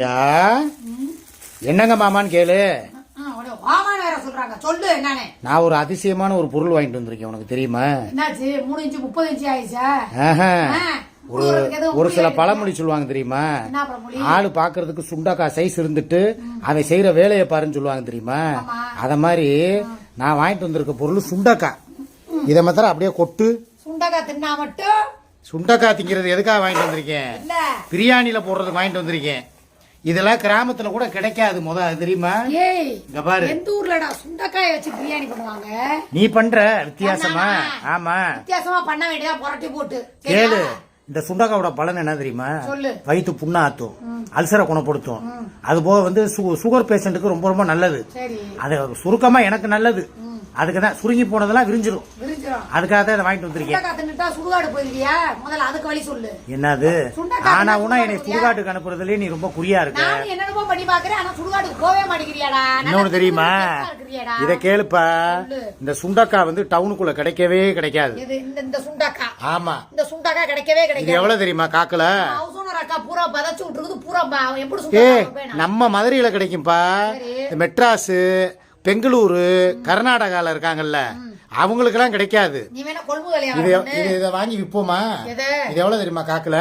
யா என்னங்க மாமான்னு கேளு. சொல்லு என்னன்னு. நான் ஒரு அதிசயமான ஒரு பொருள் வாங்கிட்டு வந்திருக்கேன், உனக்கு தெரியுமா? என்னாச்சு? 3 இன்ச்சு 30 இன்ச்சு ஆயிடுச்சா? ஒரு சில பழமொழி சொல்லுவாங்க தெரியுமா? ஆளு பாக்குறதுக்கு சுண்டக்கா சைஸ் இருந்துட்டு அதை செய்யற வேலையை பாருன்னு சொல்லுவாங்க தெரியுமா? அத மாதிரி நான் வாங்கிட்டு வந்திருக்க பொருள் சுண்டக்கா. இதை மாத்திரம் அப்படியே கொட்டு. சுண்டக்கா தின்னா மட்டும். சுண்டக்கா திங்கிறது எதுக்காக வாங்கிட்டு வந்திருக்கேன்? பிரியாணில போடுறதுக்கு வாங்கிட்டு வந்திருக்கேன். இதெல்லாம் கிராமத்துல கூட கிடைக்காது, அது தெரியுமா? இங்க பாரு, எந்த ஊர்லடா சுண்டக்காய் வச்சு பிரியாணி பண்ணுவாங்க? நீ பண்ற வித்தியாசமா? ஆமா, வித்தியாசமா பண்ண வேண்டியதா புரட்டி போட்டு. கேளு, இந்த சுண்டக்காவோட பலன் என்ன தெரியுமா? வயிற்று புண்ணா ஆத்தும், அல்சரை குணப்படுத்தும். அது போக சுகர் பேஷண்ட்டுக்கு ரொம்ப ரொம்ப நல்லது. அது சுருக்கமா எனக்கு நல்லது. அதுக்குதான் சுருங்கி போனதெல்லாம் விரிஞ்சிடும். அதுக்காக தான் இதை வாங்கிட்டு வந்திருக்கேன். சுடுகாடு போயிருக்கியா? முதல்ல அதுக்கு வழி சொல்லு. என்னது? ஆனா உனா என்னை சுடுகாட்டுக்கு அனுப்புறதுலயே நீ ரொம்ப குறியா இருக்க. என்னென்னமோ பண்ணி பாக்குறேன், ஆனா சுடுகாட்டுக்கு போவே மாட்டேங்கிறியாடா. இன்னொன்னு தெரியுமா? இத கேளுப்பா, இந்த சுண்டக்கா டவுனுக்குள்ள கிடைக்கவே கிடைக்காது. இந்த சுண்டக்கா? ஆமா, இந்த சுண்டக்கா கிடைக்கவே கிடைக்காது. எவ்வளவு தெரியுமா? காக்கல பூரா பதச்சு விட்டுருக்குது. பூரா எப்படி நம்ம மதுரையில கிடைக்கும்பா. மெட்ராஸ், பெங்களூரு, கர்நாடகால இருக்காங்கல்ல, அவங்களுக்கு எல்லாம் கிடைக்காது. இத வாங்கி விப்போமா? இது எவ்வளவு தெரியுமா? காக்கல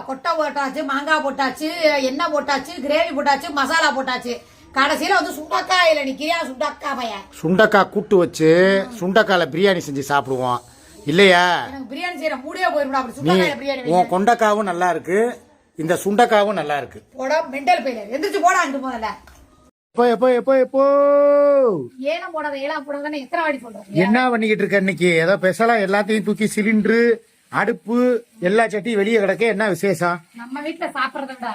கொட்டை போட்டாச்சு, மாங்காய் போட்டாச்சு, எண்ணெய் போட்டாச்சு, கிரேவி போட்டாச்சு, மசாலா போட்டாச்சு. கடைசியில சுண்டக்காயில நிக்கிறியா? சுண்டக்கா பையன். சுண்டக்கா கூட்டு வச்சு சுண்டக்கால பிரியாணி செஞ்சு சாப்பிடுவோம் இல்லையா? பிரியாணி செய்யற மூடியா போயிருந்தா. உன் கொண்டக்காவும் நல்லா இருக்கு, இந்த சுண்டக்காவும் நல்லா இருக்கு. போடா மெண்டல் பையன், எந்திரிச்சு போடா. அங்க முதல்ல என்ன பண்ணிக்கிட்டு இருக்க இன்னைக்கு? ஏதோ பெசலா எல்லாத்தையும் தூக்கி சிலிண்டரு, அடுப்பு, எல்லா சட்டியும் வெளியே கிடக்க. என்ன விசேஷம்? நம்ம வீட்டுல சாப்பிடறத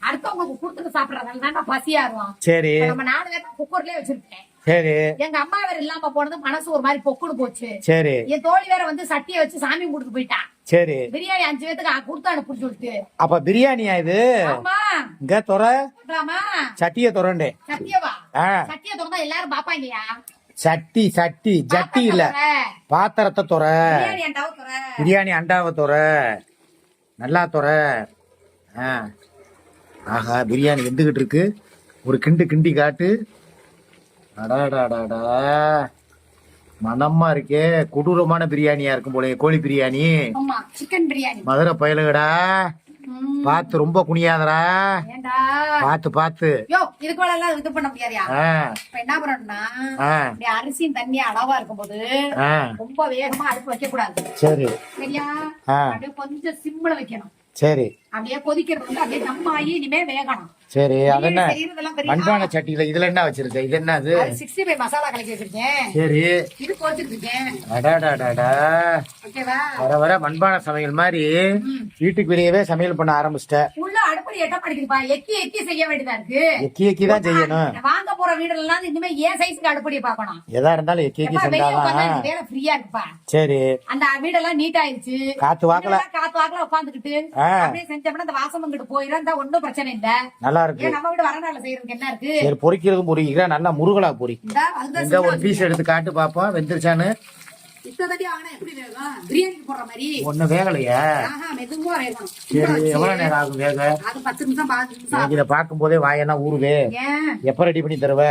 அடுத்தவங்களுக்கு கொடுத்துட்டு சாப்பிடறதால பசியாருவோம். சரி, நம்ம 4 பேரும் குக்கர்லயே வச்சிருக்கேன். சரி, எங்க அம்மா வேற இல்லாம போனது மனசு ஒரு மாதிரி பொக்குன்னு போச்சு. சரி, என் தோழி வேற சட்டியை வச்சு சாமி கொடுத்து போயிட்டா. சரி, பிரியாணி 5 பேத்துக்கு கொடுத்து அனுப்புன்னு சொல்லிட்டு. அப்ப பிரியாணியா இது? இங்க தொற சட்டிய தொறண்டே. சட்டியவா? சட்டிய திறந்தா எல்லாரும் பாப்பாங்கயா. சட்டி சட்டி ஜட்டி இல்ல, பாத்திரத்தை தொற. பிரியாணி அண்டாவை தொற, நல்லா தொற. ஆஹா, பிரியாணி வெந்துகிட்டு இருக்கு. ஒரு கிண்டு கிண்டி காட்டு. அடாடாடாடா, மனமா இருக்கே. கொடூரமான பிரியாணியா இருக்கும் போல, கோழி பிரியாணி, சிக்கன் பிரியாணி. மதுரை பயலுகடா, பாத்து ரொம்ப குனியாதரா. பாத்து பாத்து. இதுக்கு மேல எல்லாம் இது பண்ண முடியாதியா? இப்ப என்ன பண்ணணும்னா, அரிசியும் தண்ணி அளவா இருக்கும் போது ரொம்ப வேகமா அடுப்பு வைக்க கூடாது. சரி, சரியா? அப்படியே கொஞ்சம் சிம்ல வைக்கணும். சரி, அப்படியே கொதிக்கிறது அப்படியே தம் ஆகி இனிமே வேகணும். சரி, அது என்ன மண்பானை சட்டியில இதுல என்ன வச்சிருக்க? இது என்ன? அது 65 மசாலா கலக்கி வச்சிருக்கேன். சரி, இது கோச்சிட்டு இருக்கேன். அடாடாடாடா, வர வர மண்பானை சமையல் மாதிரி வீட்டுக்கு வெளியவே சமையல் பண்ண ஆரம்பிச்சிட்ட. உள்ள அடுப்படி எட்ட படிக்குதுப்பா. எக்கி எக்கி செய்ய வேண்டியதா இருக்கு. எக்கி எக்கி தான் செய்யணும். வாங்க போற வீடுல எல்லாம் இனிமே ஏன் சைஸ்க்கு அடுப்படி பாக்கணும். எதா இருந்தாலும் எக்கி எக்கி செஞ்சாதான் வேலை ஃப்ரீயா இருக்குப்பா. சரி, அந்த வீடெல்லாம் நீட் ஆயிருச்சு. காத்து வாக்கல உட்காந்துக்கிட்டு அப்படியே செஞ்சோம்னா அந்த வாசம் அங்கிட்டு போயிடும். ஒன்னும் பிரச்சனை இல்ல, நல்லா இருக்கு. நம்ம வீடு வரனால செய்யறதுக்கு என்ன இருக்கு? சரி, பொரிக்கிறதும் பொரிக்கிற நல்லா முருகலா பொரி. இந்த ஒரு பீஸ் எடுத்து காட்டு பாப்போம் வெந்துருச்சான்னு. பிரியாணிக்கு போடுற மாதிரி ஒண்ணு வேகலையா? மெதுவா வேகணும். சரி, எவ்வளவு நேரம் ஆகும் வேக? அது 10 நிமிஷம் 15 நிமிஷம். இத பாக்கும் போதே வாயெல்லாம் ஊறுவே. எப்ப ரெடி பண்ணி தருவ?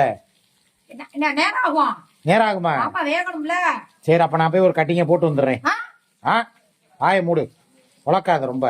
என்ன நேரம் ஆகும்? நேரம் ஆகுமா? ஆமா, வேகணும்ல. சரி, அப்ப நான் போய் ஒரு கட்டிங்க போட்டு வந்துடுறேன். வாய மூடு, உலக்காத ரொம்ப.